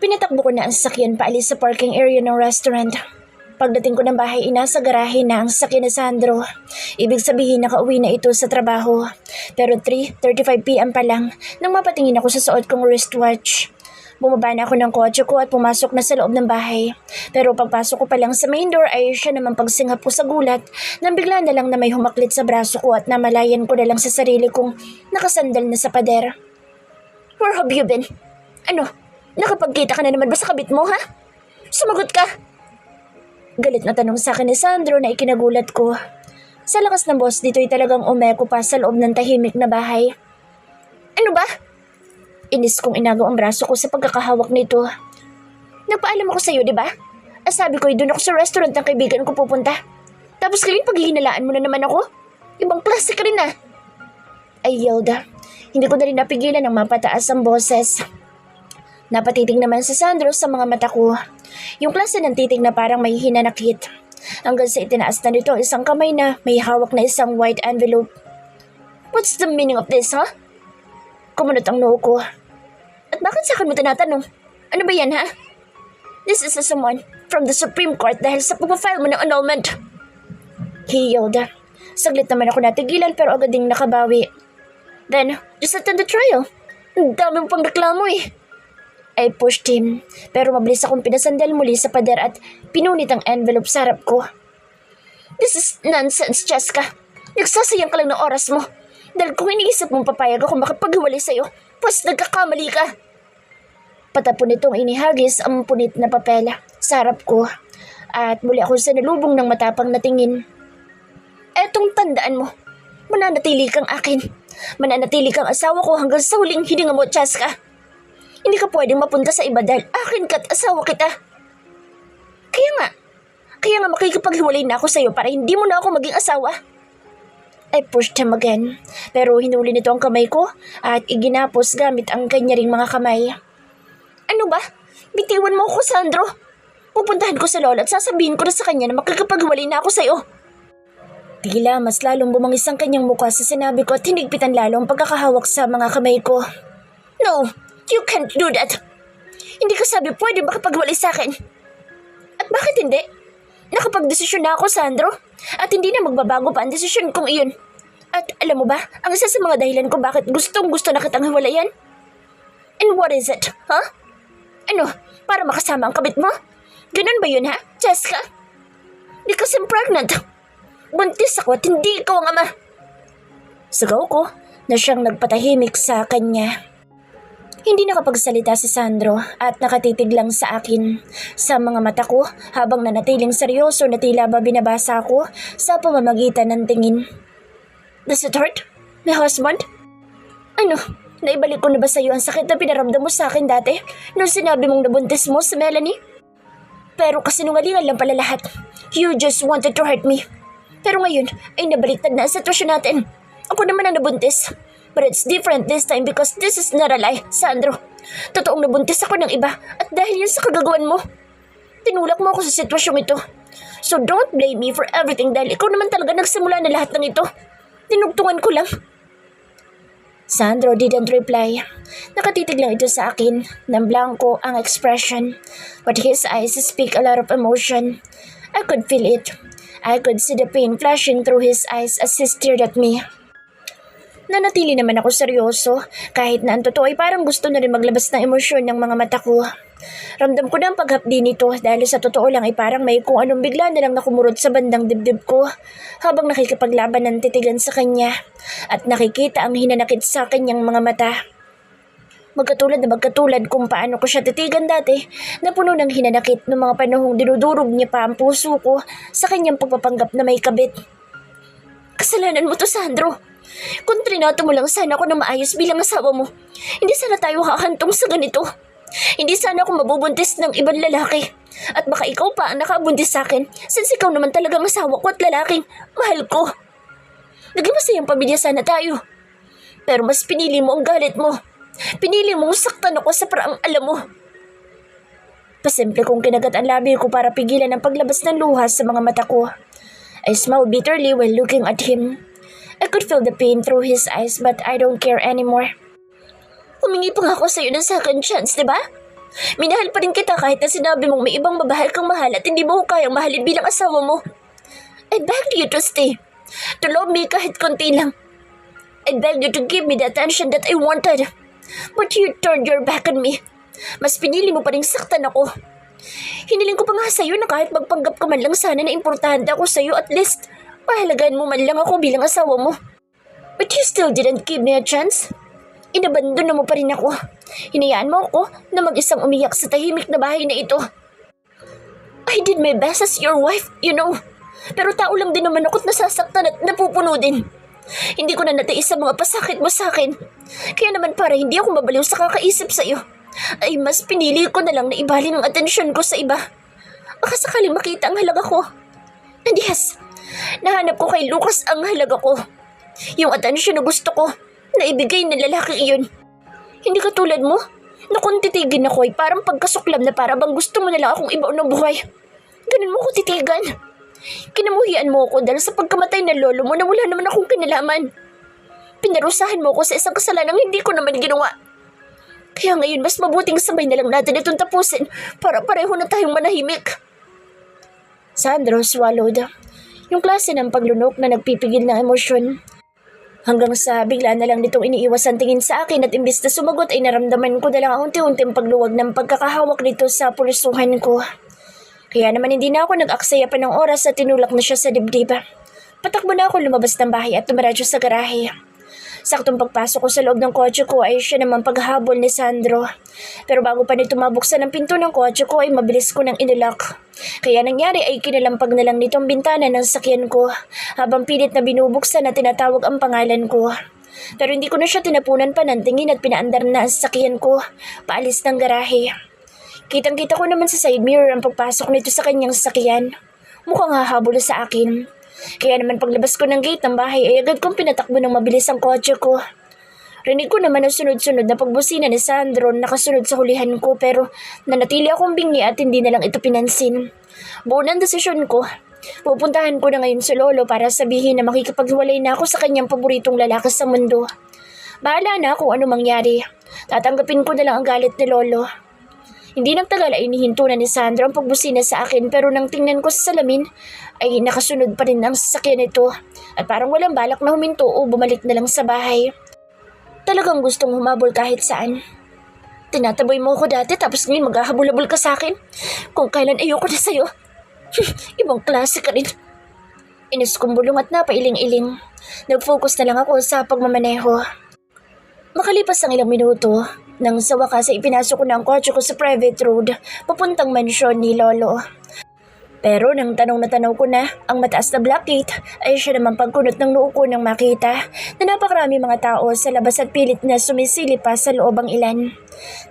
Pinatakbo ko na ang sasakyan paalis sa parking area ng restaurant. Pagdating ko ng bahay, inasa garahe na ang sasakyan ni Sandro. Ibig sabihin nakauwi na ito sa trabaho. Pero 3:35 PM pa lang nang mapatingin ako sa suot kong wristwatch. Bumaba na ako ng kotse ko at pumasok na sa loob ng bahay. Pero pagpasok ko pa lang sa main door ay siya naman pagsingap ko sa gulat nang bigla na lang na may humaklit sa braso ko at namalayan ko na lang sa sarili kong nakasandal na sa pader. Where have you been? Ano? Nakapagkita ka na naman ba sa kabit mo, ha? Sumagot ka! Galit na tanong sa akin ni Sandro na ikinagulat ko. Sa lakas ng boss dito'y talagang umeko pa sa loob ng tahimik na bahay. Ano ba? Inis kong inagaw ang braso ko sa pagkakahawak nito. Nagpaalam ako sa'yo, di ba? Sabi ko, doon ako sa restaurant ng kaibigan ko pupunta. Tapos ngayon paghihinalaan mo na naman ako? Ibang klase ka rin, ah. Ay, Yelda. Hindi ko na rin napigilan ng mapataas ang boses. Napatitig naman si Sandro sa mga mata ko. Yung klase ng titig na parang may hinanakit. Hanggang sa itinaas na nito isang kamay na may hawak na isang white envelope. What's the meaning of this, huh? Kumunot ang noo ko. At bakit sa akin mo tinatanong? Ano ba yan, ha? This is a someone from the Supreme Court dahil sa pagpafile mo ng annulment. He yelled. Saglit naman ako natigilan pero agad ding nakabawi. Then, just attend the trial. Ang dami mo pang reklamo eh. I pushed him, pero mabilis akong pinasandal muli sa pader at pinunit ang envelope sa harap ko. This is nonsense, Jessica. Nagsasayang ka lang ng oras mo. Dahil kung iniisip mong papayag ako makapaghiwalay sa'yo, pues nagkakamali ka. Patapon nitong inihagis ang punit na papel sa harap ko at muli ako sa nalubong ng matapang na tingin. Etong tandaan mo, mananatili kang akin. Mananatili kang asawa ko hanggang sa huling hininga mo, Jessica. Hindi ka pwedeng mapunta sa iba dahil akin ka't asawa kita. Kaya nga makikipaghiwalay na ako sa'yo para hindi mo na ako maging asawa. I pushed him again, pero hinuli nito ang kamay ko at iginapos gamit ang kanya ring mga kamay. Ano ba? Bitiwan mo ako, Sandro. Pupuntahan ko sa lola at sasabihin ko na sa kanya na makikipaghiwalay na ako sa'yo. Tila mas lalong bumangis ang kanyang mukha sa sinabi ko at hinigpitan lalo ang pagkakahawak sa mga kamay ko. No! You can't do that. Hindi ka sabi pwede makapagwalay sa akin. At bakit hindi? Nakapagdesisyon na ako, Sandro. At hindi na magbabago pa ang desisyon kong iyon. At alam mo ba, ang isa sa mga dahilan ko bakit gustong-gusto na kitang hiwalayan? And what is it, huh? Ano, para makasama ang kabit mo? Ganun ba yun, ha, Jessica? Because I'm pregnant. Buntis ako at hindi ikaw ang ama. Sigaw ko na siyang nagpatahimik sa kanya. Hindi nakapagsalita si Sandro at nakatitig lang sa akin sa mga mata ko habang nanatiling seryoso na tila ba binabasa ko sa pamamagitan ng tingin. Does it hurt? My husband? Ano, naibalik ko na ba sa iyo ang sakit na pinaramdam mo sa akin dati nung sinabi mong nabuntis mo si Melanie? Pero kasinungalingan lang pala lahat. You just wanted to hurt me. Pero ngayon ay nabaliktad na ang sitwasyon natin. Ako naman ang nabuntis. But it's different this time because this is not a lie, Sandro. Totoong nabuntis ako ng iba at dahil yun sa kagagawan mo. Tinulak mo ako sa sitwasyong ito. So don't blame me for everything dahil ikaw naman talaga nagsimula na lahat ng ito. Tinugtungan ko lang. Sandro didn't reply. Nakatitig lang ito sa akin, nang blanco ang expression. But his eyes speak a lot of emotion. I could feel it. I could see the pain flashing through his eyes as he stared at me. Nanatili naman ako seryoso, kahit na ang totoo ay parang gusto na rin maglabas ng emosyon ng mga mata ko. Ramdam ko na ang paghapdi nito dahil sa totoo lang ay parang may kung anong bigla na lang nakumurot sa bandang dibdib ko habang nakikipaglaban ng titigan sa kanya at nakikita ang hinanakit sa kanyang mga mata. Magkatulad kung paano ko siya titigan dati na puno ng hinanakit noong mga panahong dinudurog niya pa ang puso ko sa kanyang pagpapanggap na may kabit. Kasalanan mo to, Sandro. Kung trinato mo lang sana ako na maayos bilang asawa mo, hindi sana tayo hahantong sa ganito. Hindi sana ako mabubuntis ng ibang lalaki. At baka ikaw pa ang nakabuntis sa akin since ikaw naman talagang asawa ko at lalaking mahal ko. Naging masayang pamilya sana tayo. Pero mas pinili mo ang galit mo. Pinili mong saktan ako sa paraang alam mo. Pasimple kong kinagat ang labi ko para pigilan ang paglabas ng luha sa mga mata ko. I smiled bitterly while looking at him. I could feel the pain through his eyes but I don't care anymore. Humingi pa nga ako sa'yo ng second chance, diba? Minahal pa rin kita kahit na sinabi mong may ibang babae kang mahal at hindi mo ko kayang mahalin bilang asawa mo. I begged you to stay. To love me kahit konti lang. I begged you to give me the attention that I wanted. But you turned your back on me. Mas pinili mo pa rin saktan ako. Hiniling ko pa nga sa'yo na kahit magpanggap ka man lang sana na importante ako sa'yo, at least mahalagaan mo man lang ako bilang asawa mo. But you still didn't give me a chance. Inabandon mo pa rin ako. Hinayaan mo ako na mag-isang umiyak sa tahimik na bahay na ito. I did my best as your wife, you know. Pero tao lang din naman ako't nasasaktan at napupuno din. Hindi ko na natiis sa mga pasakit mo sa akin. Kaya naman para hindi ako mabaliw sa kakaisip sa'yo, ay mas pinili ko na lang na ibalin ang atensyon ko sa iba. Baka sakaling makita ang halaga ko. And yes, nahanap ko kay Lucas ang halaga ko. Yung atensyon na gusto ko, na ibigay ng lalaki iyon. Hindi ka tulad mo, na kung titigin ako ay parang pagkasuklam na para bang gusto mo na lang akong ibaon ng buhay. Ganun mo ko titigan. Kinamuhian mo ako dahil sa pagkamatay ng lolo mo na wala naman akong kinalaman. Pinarusahan mo ako sa isang kasalanang hindi ko naman ginawa. Kaya ngayon mas mabuting sabay na lang natin itong tapusin para pareho na tayong manahimik. Sandro swallowed. Yung klase ng paglunok na nagpipigil ng emosyon. Hanggang sa bigla na lang nitong iniiwas ang tingin sa akin at imbis na sumagot ay naramdaman ko na lang ang unti-unting pagluwag ng pagkakahawak nito sa pulsuhan ko. Kaya naman hindi na ako nag-aksaya pa ng oras at tinulak na siya sa dibdib. Patakbo na ako lumabas ng bahay at tumiradyo sa garahe. Saktong pagpasok ko sa loob ng kotse ko ay siya naman paghabol ni Sandro. Pero bago pa nito mabuksan ang pinto ng kotse ko ay mabilis ko nang inilak. Kaya nangyari ay kinalampag na lang nitong bintana ng sakyan ko habang pilit na binubuksan na tinatawag ang pangalan ko. Pero hindi ko na siya tinapunan pa ng tingin at pinaandar na ang sakyan ko paalis ng garahe. Kitang-kita ko naman sa side mirror ang pagpasok nito sa kanyang sakyan. Mukhang hahabol sa akin. Kaya naman paglabas ko ng gate ng bahay ay agad kong pinatakbo ng mabilis ang kotse ko. Rinig ko naman ang sunod-sunod na pagbusina ni Sandro nakasunod sa hulihan ko pero nanatili akong bingi at hindi na lang ito pinansin. Buo ng desisyon ko. Pupuntahan ko na ngayon sa lolo para sabihin na makikipaghiwalay na ako sa kanyang paboritong lalaki sa mundo. Bahala na kung ano mangyari. Tatanggapin ko na lang ang galit ni lolo. Hindi nagtagal ay inihinto na ni Sandro ang pagbusina sa akin pero nang tingnan ko sa salamin ay nakasunod pa rin ang sasakyan nito at parang walang balak na huminto o bumalik na lang sa bahay. Talagang gustong humabol kahit saan. Tinataboy mo ako dati tapos ngayon maghahabol-habol ka sa akin. Kung kailan ayoko na sa'yo. Ibang klase ka rin. Inis kong bulong at napailing-iling. Nag-focus na lang ako sa pagmamaneho. Makalipas ang ilang minuto, nang sa wakas ay ipinasok ko na ang kotse ko sa private road papuntang mansyon ni Lolo. Pero nang tanong na tanong ko na ang mataas na black gate ay siya naman pagkunot ng noo ko nang makita na napakarami mga tao sa labas at pilit na sumisilip pa sa loob ang ilan.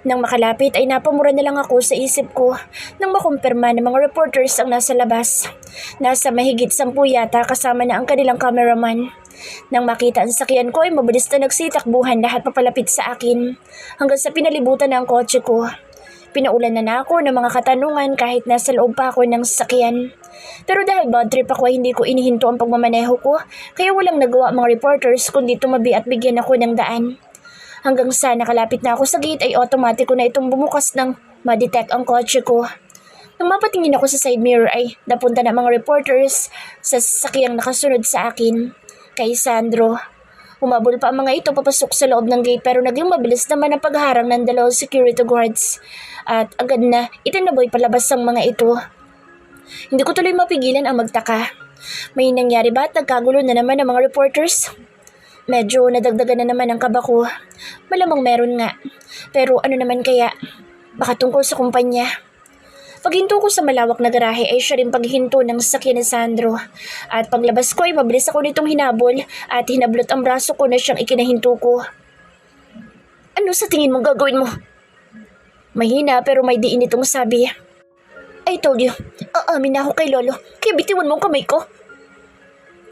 Nang makalapit ay napamura na lang ako sa isip ko nang makumpirma ng mga reporters ang nasa labas. Nasa mahigit 10 yata kasama na ang kanilang cameraman. Nang makita ang sakyan ko ay mabilis na nagsitakbuhan lahat papalapit sa akin hanggang sa pinalibutan na ang kotse ko. Pinaulan na ako ng mga katanungan kahit nasa loob pa ako ng sasakyan. Pero dahil bad trip ako ay hindi ko inihinto ang pagmamaneho ko kaya walang nagawa mga reporters kundi tumabi at bigyan ako ng daan. Hanggang sa nakalapit na ako sa gate ay automatiko na itong bumukas ng ma-detect ang kotse ko. Nang mapatingin ako sa side mirror ay napunta na mga reporters sa sasakyang nakasunod sa akin. Kay Sandro. Humabol pa ang mga ito papasok sa loob ng gate pero naging mabilis naman ang pagharang ng dalawang security guards at agad na itinaboy palabas ang mga ito. Hindi ko tuloy mapigilan ang magtaka. May nangyari ba at nagkagulo na naman ang mga reporters? Medyo nadagdagan na naman ang kaba ko. Malamang meron nga. Pero ano naman kaya? Baka tungkol sa kumpanya. Paghinto ko sa malawak na garahe ay siya rin paghinto ng sasakyan ni Sandro. At paglabas ko ay mabilis ako nitong hinabol at hinablot ang braso ko na siyang ikinahinto ko. Ano sa tingin mong gagawin mo? Mahina pero may diin itong sabi. I told you, aamin na ako kay Lolo, kaya bitiwan mo ang kamay ko.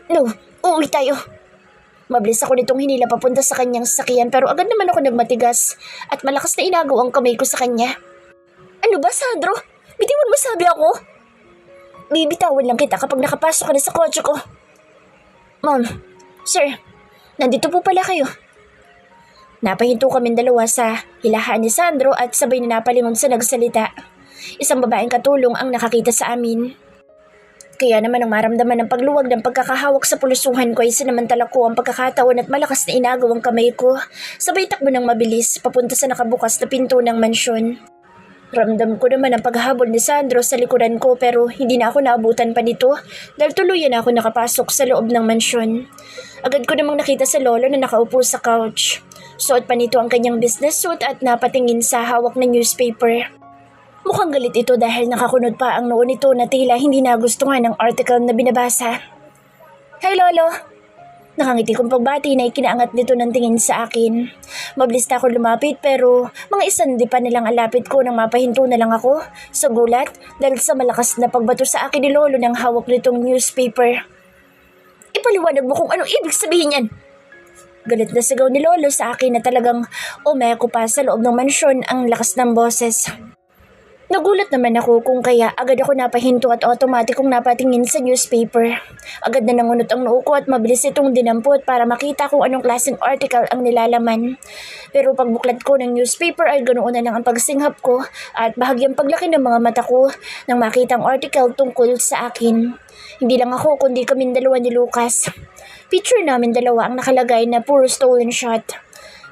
No, uuwi tayo. Mabilis ako nitong hinila papunta sa kanyang sasakyan pero agad naman ako nagmatigas at malakas na inagaw ang kamay ko sa kanya. Ano ba, Sandro? Bitiwan mo sabi ako? Bibitawan lang kita kapag nakapasok ka na sa kotse ko. Ma'am, sir, nandito po pala kayo. Napahinto kaming dalawa sa hilahaan ni Sandro at sabay na napalingon sa nagsalita. Isang babaeng katulong ang nakakita sa amin. Kaya naman ang maramdaman ng pagluwag ng pagkakahawak sa pulusuhan ko ay sinamantala ko ang pagkakataon at malakas na inagaw ang kamay ko. Sabay takbo ng mabilis papunta sa nakabukas na pinto ng mansyon. Ramdam ko naman ang paghahabol ni Sandro sa likuran ko pero hindi na ako naabutan pa nito dahil tuluyan na ako nakapasok sa loob ng mansyon. Agad ko namang nakita sa lolo na nakaupo sa couch. Suot pa nito ang kanyang business suit at napatingin sa hawak na newspaper. Mukhang galit ito dahil nakakunod pa ang noo nito na tila hindi nagustuhan ng article na binabasa. Hi Lolo! Nakangiti kong pagbati na ikinaangat nito ng tingin sa akin. Mabilis na ako lumapit pero mga isang pa nilang alapit ko nang mapahinto na lang ako sa gulat dahil sa malakas na pagbato sa akin ni Lolo ng hawak nitong newspaper. Ipaliwanag mo kung anong ibig sabihin yan! Galit na sigaw ni Lolo sa akin na talagang umeko pa sa loob ng mansyon ang lakas ng boses. Nagulat naman ako kung kaya agad ako napahinto at automatikong napatingin sa newspaper. Agad na nangunot ang noo ko at mabilis itong dinampot para makita kung anong klaseng article ang nilalaman. Pero pagbuklat ko ng newspaper ay ganoon na lang ang pagsinghap ko at bahagyang paglaki ng mga mata ko nang makita ang article tungkol sa akin. Hindi lang ako kundi kaming dalawa ni Lucas. Picture namin dalawa ang nakalagay na puro stolen shot.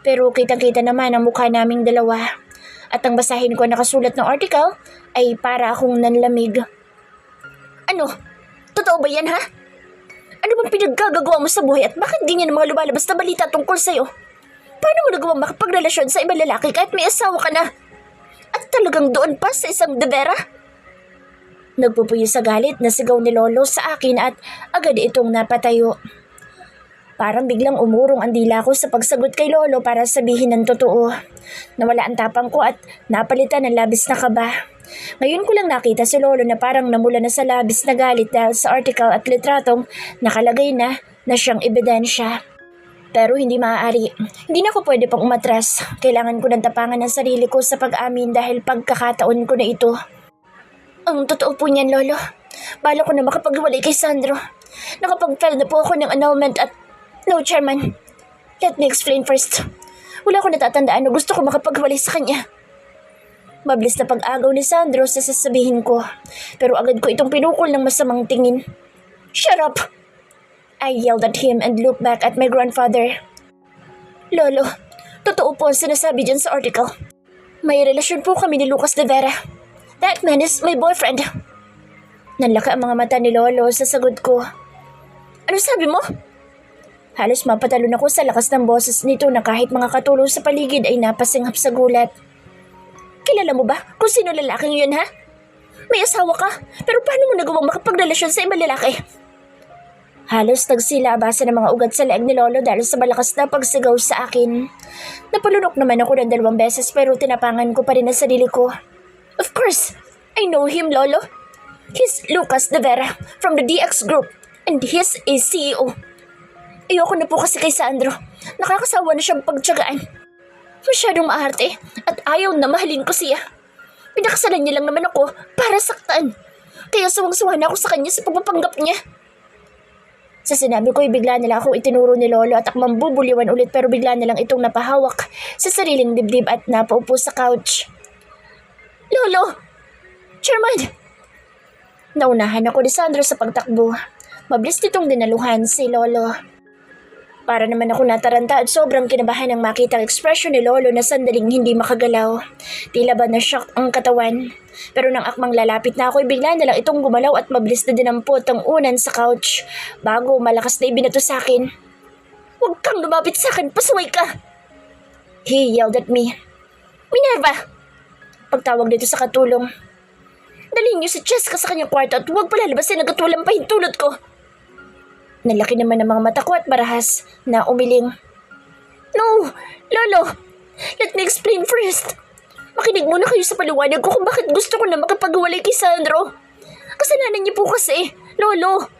Pero kitang-kita naman ang mukha naming dalawa. At ang basahin ko nakasulat ng article ay para akong nanlamig. Ano? Totoo ba yan ha? Ano bang pinaggagawa mo sa buhay at bakit ganyan ang mga lumalabas na balita tungkol sa'yo? Paano mo nagawang makapagrelasyon sa ibang lalaki kahit may asawa ka na? At talagang doon pa sa isang debera? Nagpupuyo sa galit na sigaw ni Lolo sa akin at agad itong napatayo. Parang biglang umurong ang dila ko sa pagsagot kay Lolo para sabihin ng totoo. Nawala ang tapang ko at napalitan ng labis na kaba. Ngayon ko lang nakita si Lolo na parang namula na sa labis na galit dahil sa article at litratong nakalagay na siyang ebidensya. Pero hindi maaari. Hindi na ako pwede pang umatras. Kailangan ko ng tapangan ng sarili ko sa pag-amin dahil pagkakataon ko na ito. Ang totoo po niyan, Lolo. Bala ko na makapaghiwalay kay Sandro. Nakapag-file na po ako ng annulment at no, Chairman. Let me explain first. Wala ko natatandaan na gusto ko makapaghiwalay sa kanya. Mabilis na pag-agaw ni Sandro sa sasabihin ko. Pero agad ko itong pinukol ng masamang tingin. Shut up! I yelled at him and looked back at my grandfather. Lolo, totoo po ang sinasabi dyan sa article. May relasyon po kami ni Lucas de Vera. That man is my boyfriend. Nanlaki ang mga mata ni Lolo sa sagot ko. Ano sabi mo? Halos mapatalon ako sa lakas ng boses nito na kahit mga katulong sa paligid ay napasinghap sa gulat. Kilala mo ba kung sino lalaking yun ha? May asawa ka, pero paano mo nagawang makapagrelasyon sa ibang lalaki? Halos nagsilabasa ng mga ugat sa leeg ni Lolo dahil sa malakas na pagsigaw sa akin. Napalunok naman ako ng 2 beses pero tinapangan ko pa rin ang sarili ko. Of course, I know him, Lolo. He's Lucas de Vera from the DX Group and he's a CEO. Ayoko na po kasi kay Sandro. Nakakasawa na siyang pagtiyagaan. Masyadong maarte at ayaw na mahalin ko siya. Pinakasalan niya lang naman ako para saktan. Kaya suwang-suwa na ako sa kanya sa pagpapanggap niya. Sa sinabi ko ay bigla na lang akong itinuro ni Lolo at akmang bubuliwan ulit pero bigla na lang itong napahawak sa sariling dibdib at napaupo sa couch. Lolo! Chairman! Naunahan ako ni Sandro sa pagtakbo. Mabilis nitong dinaluhan si Lolo. Para naman ako nataranta at sobrang kinabahan ng makita ang ekspresyon ni Lolo na sandaling hindi makagalaw. Tila ba na shock ang katawan. Pero nang akmang lalapit na ako, bigla na lang itong gumalaw at mabilis na dinampot ang unan sa couch bago malakas na ibinato sa akin. Huwag kang lumapit sa akin, pasaway ka! He yelled at me. Minerva! Pagtawag dito sa katulong. Dalhin niyo si Cheska sa kanyang kwarto at huwag palalabasin agad walang pahintulot ko. Nalaki naman ang mga mata ko at marahas na umiling. No! Lolo! Let me explain first. Makinig muna kayo sa paliwanag ko kung bakit gusto ko na makapag-iwalay kay Sandro. Kasalanan niya po kasi, Lolo.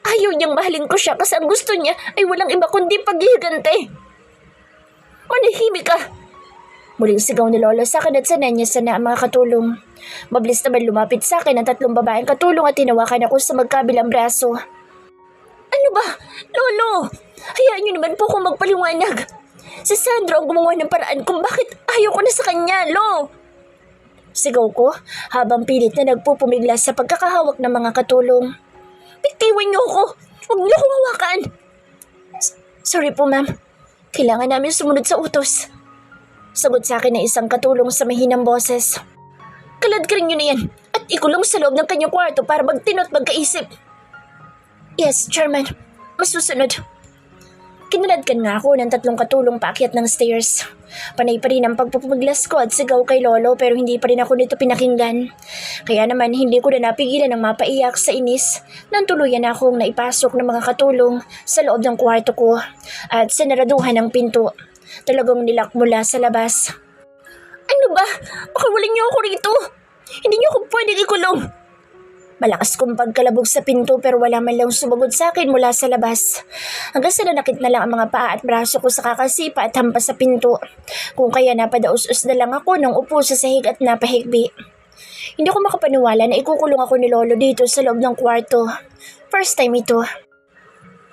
Ayaw niyang mahalin ko siya kasi ang gusto niya ay walang iba kundi paghihigante. Manahimik ka! Muling sigaw ni Lolo sa akin at sanay niya sana ang mga katulong. Mabilis naman lumapit sa akin ang 3 babaeng katulong at tinawakan ako sa magkabilang braso. Ano ba? Lolo! Hayaan niyo naman po akong magpaliwanag. Si Sandro ang gumawa ng paraan kung bakit ayaw ko na sa kanya, Lo! Sigaw ko habang pilit na nagpupumigla sa pagkakahawak ng mga katulong. Bitiwan niyo ako! Huwag niyo akong hawakan! Sorry po, ma'am. Kailangan namin sumunod sa utos. Sagot sa akin ng isang katulong sa mahinang boses. Kaladkarin niyo na yan at ikulong sa loob ng kanyang kwarto para magtinot magkaisip. Yes, Chairman. Masusunod. Kinaladkan nga ako ng 3 katulong paakyat ng stairs. Panay pa rin ang pagpupumiglas ko at sigaw kay Lolo pero hindi pa rin ako nito pinakinggan. Kaya naman hindi ko na napigilan ng mapaiyak sa inis nang tuluyan akong naipasok ng mga katulong sa loob ng kwarto ko at sinaraduhan ng pinto. Talagang nilak mula sa labas. Ano ba? Pakiwalan niyo ako rito! Hindi niyo ako pwedeng ikulong! Malakas kong pagkalabog sa pinto pero wala man lang sumagot sa akin mula sa labas. Hanggang sa nanakit na lang ang mga paa at braso ko sa kakasipa at hampas sa pinto. Kung kaya napadaus-us na lang ako nang upo sa sahig at napahigbi. Hindi ko makapaniwala na ikukulong ako ni Lolo dito sa loob ng kwarto. First time ito.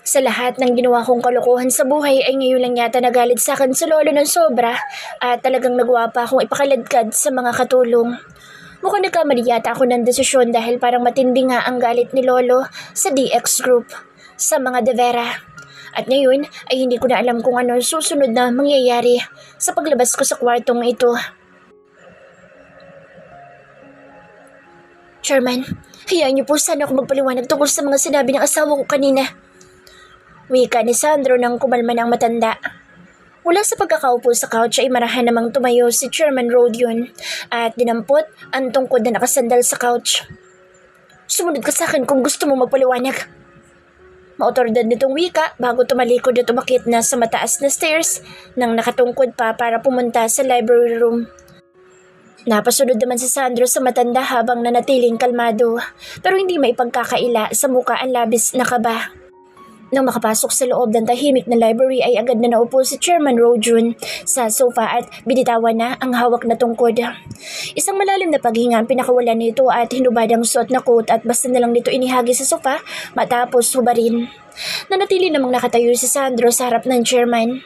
Sa lahat ng ginawa kong kalokohan sa buhay ay ngayon lang yata nagalit sa akin sa Lolo ng sobra at talagang nagawa pa akong ipakaladkad sa mga katulong. Mukhang nagkamali yata ako ng desisyon dahil parang matindi nga ang galit ni Lolo sa DX Group, sa mga De Vera. At ngayon ay hindi ko na alam kung ano susunod na mangyayari sa paglabas ko sa kwartong ito. Chairman, hayaan niyo po sana ako magpaliwanag tungkol sa mga sinabi ng asawa ko kanina. Wika ni Sandro nang kumalma ng matanda. Mula sa pagkakaupo sa couch ay marahan namang tumayo si Chairman Rodion at dinampot ang tungkod na nakasandal sa couch. Sumunod ka sa akin kung gusto mo magpaliwanag. Maotoridad nitong wika bago tumalikod at umakit na sa mataas na stairs nang nakatungkod pa para pumunta sa library room. Napasunod naman si Sandro sa matanda habang nanatiling kalmado pero hindi maipagkakaila sa muka ang labis na kaba. Nang makapasok sa loob ng tahimik na library ay agad na naupo si Chairman Rojun sa sofa at binitawan na ang hawak na tungkod. Isang malalim na paghinga ang pinakawalan nito at hinubad ang suot na coat at basta na lang nito inihagi sa sofa matapos hubarin. Nanatili namang nakatayo si Sandro sa harap ng chairman.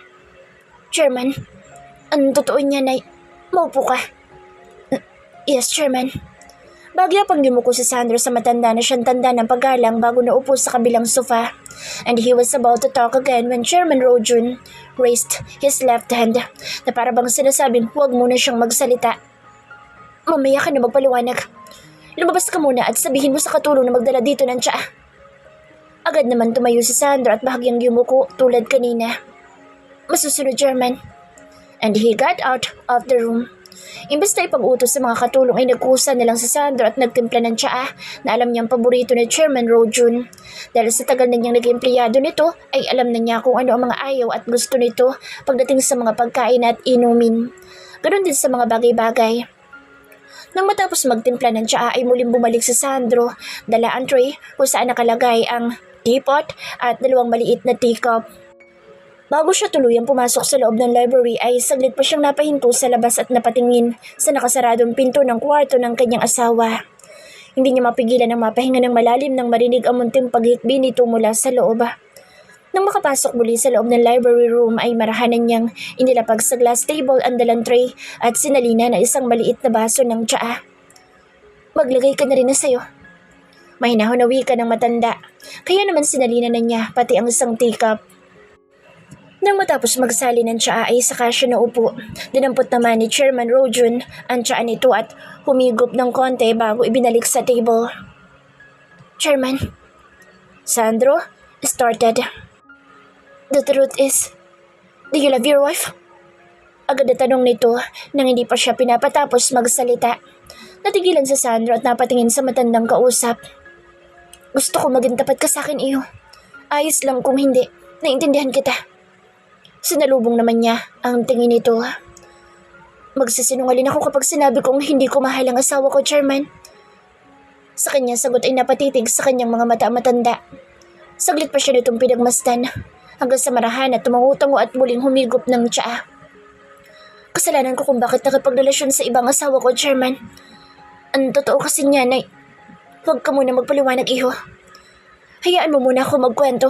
Chairman, ang totoo niya na maupo ka. Yes, Chairman. Bagya pang yumuko si Sandro sa matanda na siyang tanda ng paggalang bago naupo sa kabilang sofa. And he was about to talk again when Chairman Rojun raised his left hand na para bang sinasabing huwag muna siyang magsalita. Mamaya ka na magpaliwanag. Lumabas ka muna at sabihin mo sa katulong na magdala dito ng tsaa. Agad naman tumayo si Sandro at bahagyang yumuko tulad kanina. Masusunod, Chairman. And he got out of the room. Imbes na ipag-utos sa mga katulong ay nagkusa na lang si Sandro at nagtimpla ng tsaa na alam niyang paborito ni Chairman Rojun. Dahil sa tagal na niyang naging empleyado nito ay alam na niya kung ano ang mga ayaw at gusto nito pagdating sa mga pagkain at inumin. Ganon din sa mga bagay-bagay. Nang matapos magtimpla ng tsaa ay muling bumalik si Sandro, dala ang tray kung saan nakalagay ang teapot at 2 maliit na teacup. Bago siya tuluyang pumasok sa loob ng library ay saglit pa siyang napahinto sa labas at napatingin sa nakasaradong pinto ng kwarto ng kanyang asawa. Hindi niya mapigilan ang mapahinga ng malalim nang marinig ang munting paghikbi nito mula sa loob. Nang makapasok muli sa loob ng library room ay marahanan niyang inilapag sa glass table ang dalang tray at sinalina na isang maliit na baso ng tsaa. Maglagay ka na rin na sayo. Mahinahon na wika ng matanda, kaya naman sinalina na niya pati ang isang teacup. Nang matapos magsali ng tsaa ay saka siya naupo. Dinampot naman ni Chairman Rojun ang tsaa nito at humigop ng konti bago ibinalik sa table. Chairman, Sandro started. The truth is, do you love your wife? Agad na tanong nito nang hindi pa siya pinapatapos magsalita. Natigilan si Sandro at napatingin sa matandang kausap. Gusto ko maging tapat ka sa akin, iyo. Ayos lang kung hindi. Naintindihan kita. Sinalubong naman niya ang tingin nito. Magsisinungaling ako kapag sinabi kong hindi ko mahal ang asawa ko, Chairman. Sa kanyang sagot ay napatitig sa kanyang mga mata matanda. Saglit pa siya nitong pinagmasdan hanggang sa marahan at tumangutango at muling humigop ng tsaa. Kasalanan ko kung bakit nakipagrelasyon sa ibang asawa ko, Chairman. Ang totoo kasi niya na huwag ka muna magpaliwanag, iho. Hayaan mo muna ako magkwento.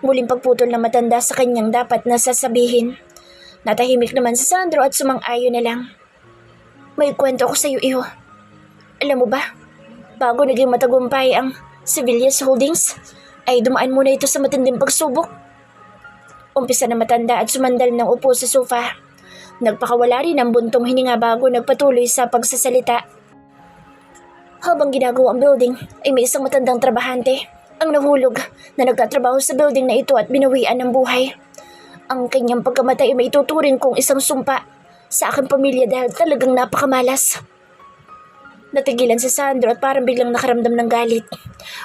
Muling pagputol na matanda sa kanyang dapat na sasabihin. Natahimik naman si Sandro at sumang-ayon na lang. May kwento ako sa iyo, iho. Alam mo ba, bago naging matagumpay ang Sevillas Holdings, ay dumaan muna ito sa matinding pagsubok. Umpisa na matanda at sumandal ng upo sa sofa. Nagpakawala rin ang buntong hininga bago nagpatuloy sa pagsasalita. Habang ginagawa ang building, ay may isang matandang trabahante ang nahulog na nagtatrabaho sa building na ito at binawian ng buhay. Ang kanyang pagkamatay ay maituturing kong isang sumpa sa aking pamilya dahil talagang napakamalas. Natigilan si Sandro at parang biglang nakaramdam ng galit.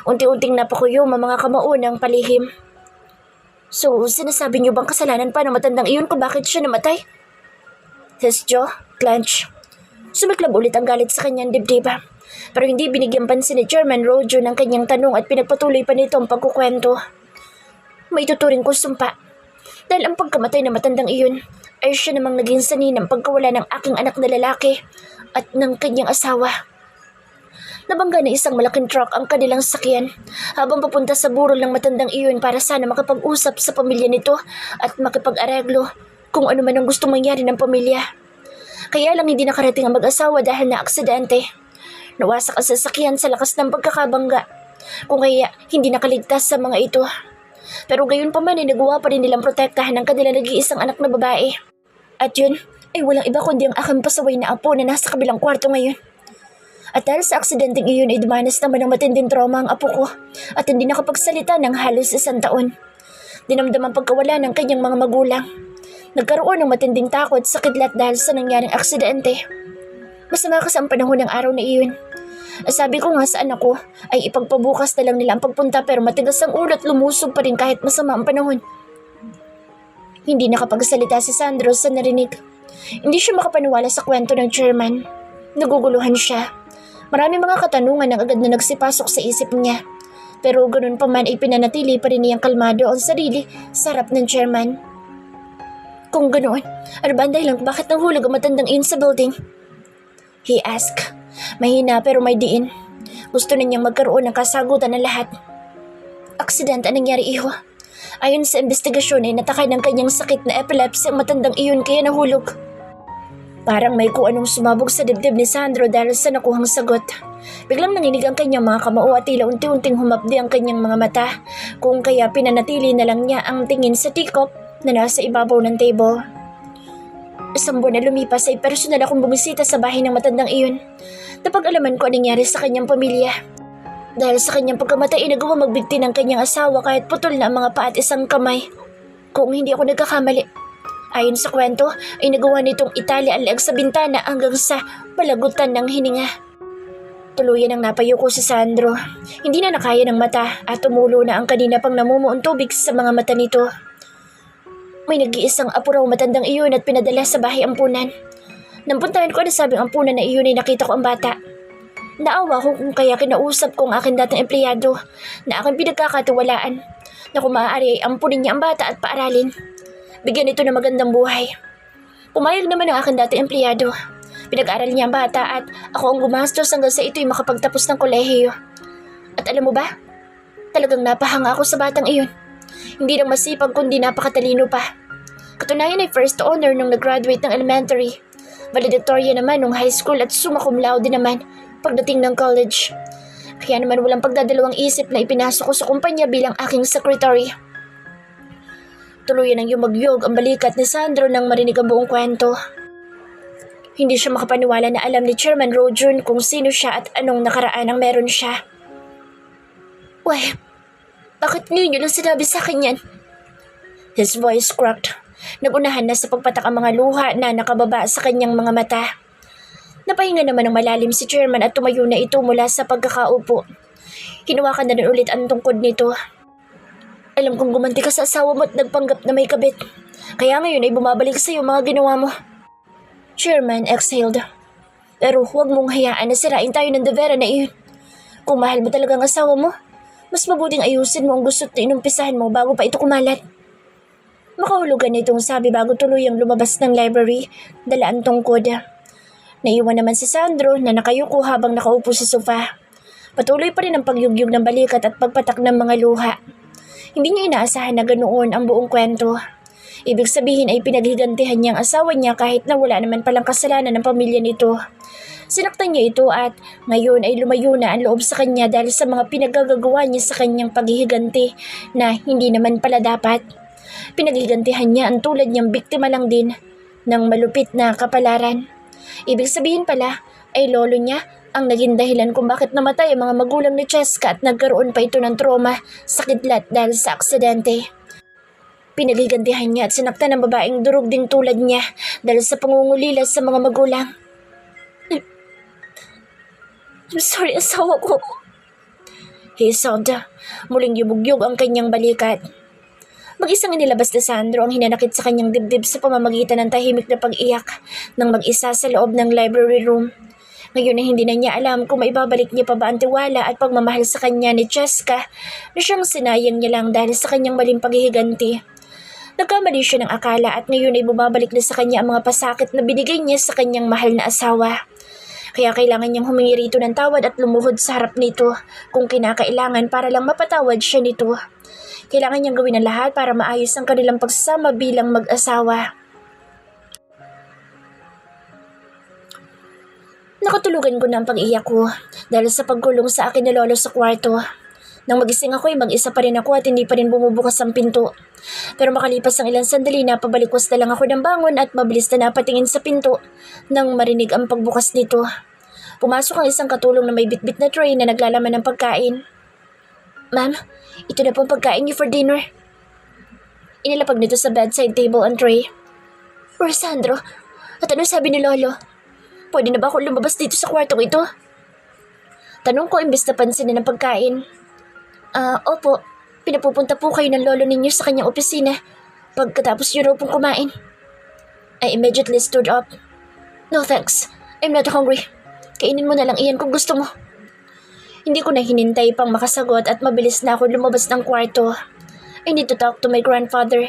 Unti-unting napakuyom ang mga kamao ng palihim. So, sinasabi niyo bang kasalanan pa ng matandang iyon kung bakit siya namatay? His jaw clenched. Sumiklab ulit ang galit sa kanyang dibdib. Pero hindi binigyan pansin ni Chairman Rojo ng kanyang tanong at pinagpatuloy pa nito ang pagkukwento. May tuturing ko sumpa. Dahil ang pagkamatay ng matandang iyon ay siya namang naging sanhi ng pagkawala ng aking anak na lalaki at ng kanyang asawa. Nabangga na isang malaking truck ang kanilang sakyan habang papunta sa burol ng matandang iyon para sana makapag-usap sa pamilya nito at makipag-areglo kung ano man ang gusto mangyari ng pamilya. Kaya lang hindi nakarating ang mag-asawa dahil na aksidente. Nawasak ang sasakyan sa lakas ng pagkakabangga, kung kaya hindi nakaligtas sa mga ito. Pero gayon pa man ay nagawa pa rin nilang protektahan ang kanilang nag-iisang anak na babae. At yun ay walang iba kundi ang aking pasaway na apo na nasa kabilang kwarto ngayon. At dahil sa aksidenteng iyon ay dumanas naman ng matinding trauma ang apo ko at hindi nakapagsalita ng halos 1 taon. Dinamdam ang pagkawala ng kanyang mga magulang. Nagkaroon ng matinding takot sa kidlat dahil sa nangyaring aksidente. Masama kasi ang panahon ng araw na iyon. Sabi ko nga sa anak ko ay ipagpabukas na lang nila ang pagpunta pero matigas ang ulo at lumusog pa rin kahit masama ang panahon. Hindi nakapagsalita si Sandro sa narinig. Hindi siya makapaniwala sa kwento ng chairman. Naguguluhan siya. Marami mga katanungan ang agad na nagsipasok sa isip niya. Pero ganun pa man ay pinanatili pa rin niyang kalmado ang sarili sa harap ng chairman. Kung ganoon, ano ba ang dahilan kung bakit nahulog ang matandang iyon sa building? He asked. Mahina pero may diin. Gusto na niyang magkaroon ng kasagutan ng lahat. Aksidente ang nangyari, iho. Ayon sa investigasyon ay natakay ng kanyang sakit na epilepsy ang matandang iyon kaya nahulog. Parang may kung anong sumabog sa dibdib ni Sandro dahil sa nakuhang sagot. Biglang nanginig ang kanyang mga kamao at tila unti-unting humapdi ang kanyang mga mata, kung kaya pinanatili na lang niya ang tingin sa teacup na nasa ibabaw ng table. 1 buwan na lumipas ay personal akong bumisita sa bahay ng matandang iyon. Napag-alaman ko ang nangyari sa kanyang pamilya. Dahil sa kanyang pagkamatay ay nagawa magbigti ng kanyang asawa kahit putol na ang mga paa at isang kamay. Kung hindi ako nagkakamali. Ayon sa kwento ay nagawa nitong itali ang leeg sa bintana hanggang sa palagutan ng hininga. Tuluyan ang napayuko si Sandro. Hindi na nakaya ng mata at tumulo na ang kanina pang namumuong tubig sa mga mata nito. May nag-iisang apo raw matandang iyon at pinadala sa bahay ampunan. Nang puntahan ko na sabing ampunan na iyon ay nakita ko ang bata. Naawa ko kung kaya kinausap ko ang aking dating empleyado na aking pinagkakatiwalaan na kung maaari ay ampunin niya ang bata at paaralin. Bigyan ito ng magandang buhay. Pumayag naman ang aking dating empleyado. Pinag-aral niya ang bata at ako ang gumastos hanggang sa ito'y makapagtapos ng kolehiyo. At alam mo ba, talagang napahanga ako sa batang iyon. Hindi lang masipag kundi napakatalino pa. Katunayan ay first honor nung nag-graduate ng elementary. Valedictorian naman nung high school at summa cum laude naman pagdating ng college. Kaya naman walang pagdadalawang isip na ipinasok ko sa kumpanya bilang aking secretary. Tuluyan ang yumagyog ang balikat ni Sandro nang marinig ang buong kwento. Hindi siya makapaniwala na alam ni Chairman Rojun kung sino siya at anong nakaraan ang meron siya. Why? Bakit ngayon yun ang sinabi sa akin yan? His voice cracked. Nagunahan na sa pagpatak ang mga luha na nakababa sa kanyang mga mata. Napahinga naman ng malalim si Chairman at tumayo na ito mula sa pagkakaupo. Hinawakan na rin ulit ang tungkod nito. Alam kong gumanti ka sa asawa mo at nagpanggap na may kabit. Kaya ngayon ay bumabalik sa iyo mga ginawa mo. Chairman exhaled. Pero huwag mong hayaan na sirain tayo ng devera na iyon. Kung mahal mo talaga ang asawa mo, mas mabuting ayusin mo ang gusto't na inumpisahan mo bago pa ito kumalat. Makahulugan nitong sabi bago tuluyang lumabas ng library, dala ang tungkod. Naiwan naman si Sandro na nakayuko habang nakaupo sa sofa. Patuloy pa rin ang pagyugyug ng balikat at pagpatak ng mga luha. Hindi niya inaasahan na ganoon ang buong kwento. Ibig sabihin ay pinaghigantihan niya ang asawa niya kahit na wala naman palang kasalanan ng pamilya nito. Sinaktan niya ito at ngayon ay lumayo na ang loob sa kanya dahil sa mga pinagagagawa niya sa kanyang paghihiganti na hindi naman pala dapat. Pinaghigantihan niya ang tulad niyang biktima lang din ng malupit na kapalaran. Ibig sabihin pala ay lolo niya ang naging dahilan kung bakit namatay ang mga magulang ni Cheska at nagkaroon pa ito ng trauma sa kidlat dahil sa aksidente. Pinaghigantihan niya at sinaktan ng babaeng durog ding tulad niya dahil sa pangungulila sa mga magulang. I'm sorry, asawa ko. He sobbed. Muling yumugyog ang kanyang balikat. Mag-isang inilabas ni Sandro ang hinanakit sa kanyang dibdib sa pamamagitan ng tahimik na pag-iyak ng mag-isa sa loob ng library room. Ngayon ay hindi na niya alam kung maibabalik niya pa ba ang tiwala at pagmamahal sa kanya ni Cheska na siyang sinayang niya lang dahil sa kanyang maling paghihiganti. Nagkamali siya ng akala at ngayon ay bumabalik na sa kanya ang mga pasakit na binigay niya sa kanyang mahal na asawa. Kaya kailangan niyang humingi rito ng tawad at lumuhod sa harap nito kung kinakailangan para lang mapatawad siya nito. Kailangan niyang gawin ang lahat para maayos ang kanilang pagsasama bilang mag-asawa. Nakatulugan ko na ang pag-iyak ko dahil sa pagkulong sa akin ni lolo sa kwarto. Nang magising ako ay mag-isa pa rin ako at hindi pa rin bumubukas ang pinto. Pero makalipas ang ilang sandali na pabalikwas na lang ako ng bangon at mabilis na napatingin sa pinto nang marinig ang pagbukas nito. Pumasok ang isang katulong na may bitbit na tray na naglalaman ng pagkain. Ma'am, ito na po ang pagkain niyo for dinner. Inilapag nito sa bedside table ang tray. Rosandro, at ano sabi ni Lolo? Pwede na ba ako lumabas dito sa kwartong ito? Tanong ko imbes na pansinin ang pagkain. Opo. Pinapupunta po kayo ng lolo ninyo sa kanyang opisina pagkatapos niyo raw pong kumain. I immediately stood up. No thanks. I'm not hungry. Kainin mo na lang iyan kung gusto mo. Hindi ko na hinintay pang makasagot at mabilis na ako lumabas ng kwarto. I need to talk to my grandfather.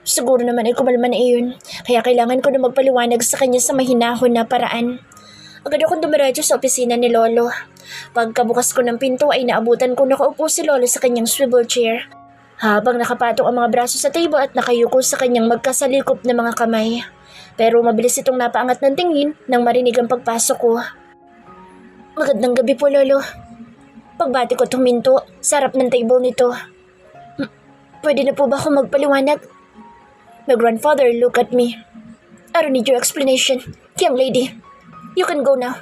Siguro naman ay kumalma na iyon, kaya kailangan ko na magpaliwanag sa kanya sa mahinahon na paraan. Agad akong dumiretso sa opisina ni Lolo. Pagkabukas ko ng pinto ay naabutan ko nakaupo si Lolo sa kanyang swivel chair. Habang nakapatong ang mga braso sa table at nakayuko sa kanyang magkasalikop na mga kamay. Pero mabilis itong napaangat ng tingin nang marinig ang pagpasok ko. Magandang gabi po, Lolo. Pagbati ko tuminto sa harap ng table nito. Pwede na po ba ako magpaliwanag? My grandfather looked at me. I don't need your explanation, young lady. You can go now.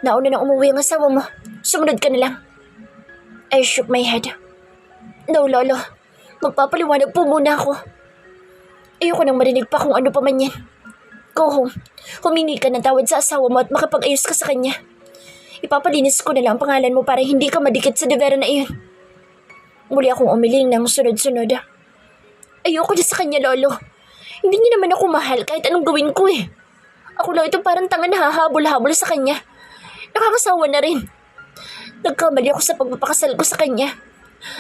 Nauna nang umuwi ang asawa mo. Sumunod ka na lang. I shook my head. No, Lolo. Magpapaliwanag po muna ako. Ayoko nang marinig pa kung ano pa man yan. Go home. Humingi ka ng tawad sa asawa mo at makapag-ayos ka sa kanya. Ipapalinis ko na lang ang pangalan mo para hindi ka madikit sa devera na iyon. Muli akong umiling ng sunod-sunod. Ayoko na sa kanya, Lolo. Hindi niya naman ako mahal kahit anong gawin ko eh. Ako lang ito parang tanga na hahabol-habol sa kanya. Nakakasawa na rin. Nagkamali ako sa pagpapakasal ko sa kanya.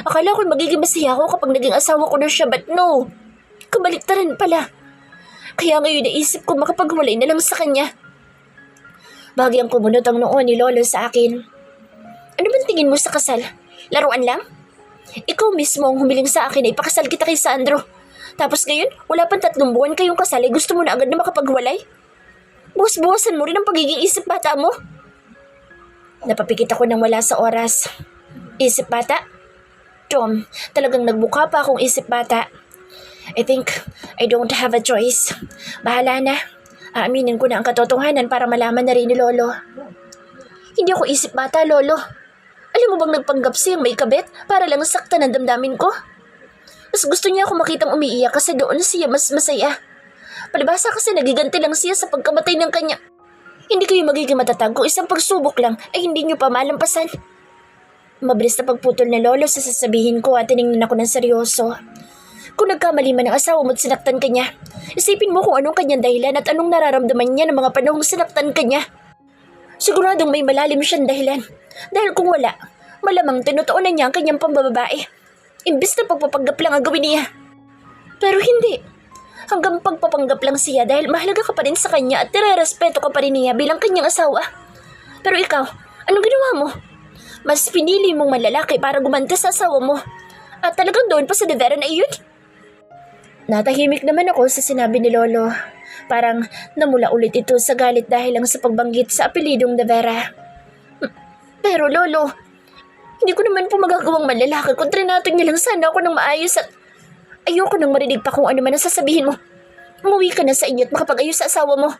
Akala ko magiging masaya ako kapag naging asawa ko na siya, but no. Kabaliktaran pala. Kaya ngayon naisip ko makapagwalay na lang sa kanya. Bahagyang kumunot ang noo ni Lolo sa akin. Ano bang tingin mo sa kasal? Laruan lang? Ikaw mismo ang humiling sa akin ay ipakasal kita kay Sandro. Tapos ngayon, wala pang 3 buwan kayong kasal ay gusto mo na agad na makapagwalay? Buwas-buwasan mo rin ang pagiging isip bata mo. Napapikit ako nang wala sa oras. Isip bata? Tom, talagang nagbuka pa akong isip bata. I think I don't have a choice. Bahala na. Aaminin ko na ang katotohanan para malaman na rin ni Lolo. Hindi ako isip bata, Lolo. Alam mo bang nagpanggap siyang may kabit para lang saktan ang damdamin ko? Mas gusto niya ako makitang umiiyak kasi doon siya mas masaya. Palibhasa kasi nagiganti lang siya sa pagkamatay ng kanya. Hindi kayo magiging matatag kung isang pagsubok lang ay hindi niyo pa malampasan. Mabilis na pagputol ni Lolo sa sasabihin ko at tinignan ako ng seryoso. Kung nagkamali man ang asawa mo at sinaktan ka niya, isipin mo kung anong kanyang dahilan at anong nararamdaman niya ng mga panahong sinaktan ka niya. Siguradong may malalim siyang dahilan. Dahil kung wala, malamang tinutuunan niya ang kanyang pambababae. Imbis na pagpapanggap lang ang gawin niya. Pero hindi. Hanggang pagpapanggap lang siya dahil mahalaga ka pa rin sa kanya at nire-respeto ka pa rin niya bilang kanyang asawa. Pero ikaw, anong ginawa mo? Mas pinili mong malalaki para gumanti sa asawa mo. At talagang doon pa sa devera na iyon? Natahimik naman ako sa sinabi ni Lolo. Parang namula ulit ito sa galit dahil lang sa pagbanggit sa apelidong De Vera. Pero Lolo, hindi ko naman po magagawang manlalaki kung trinato niya lang sana ako ng maayos at ayoko nang marinig pa kung ano man ang sasabihin mo. Umuwi ka na sa inyo at makapag-ayos sa asawa mo.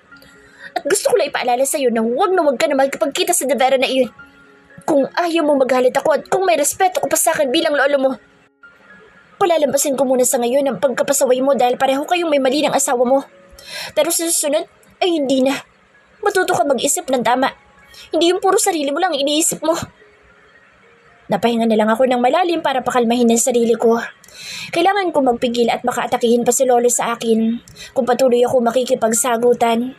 At gusto ko lang ipaalala sa'yo na huwag ka na magkipagkita sa De Vera na iyon. Kung ayaw mo magalit ako at kung may respeto ko pa sa akin bilang lolo mo, palalampasin ko muna sa ngayon ang pagkapasaway mo dahil pareho kayong may mali ng asawa mo. Pero sa susunod, ay hindi na. Matuto ka mag-isip ng tama. Hindi yung puro sarili mo lang iniisip mo. Napahinga na lang ako ng malalim para pakalmahin ang sarili ko. Kailangan ko magpigil at makaatakihin pa si Lolo sa akin kung patuloy ako makikipagsagutan.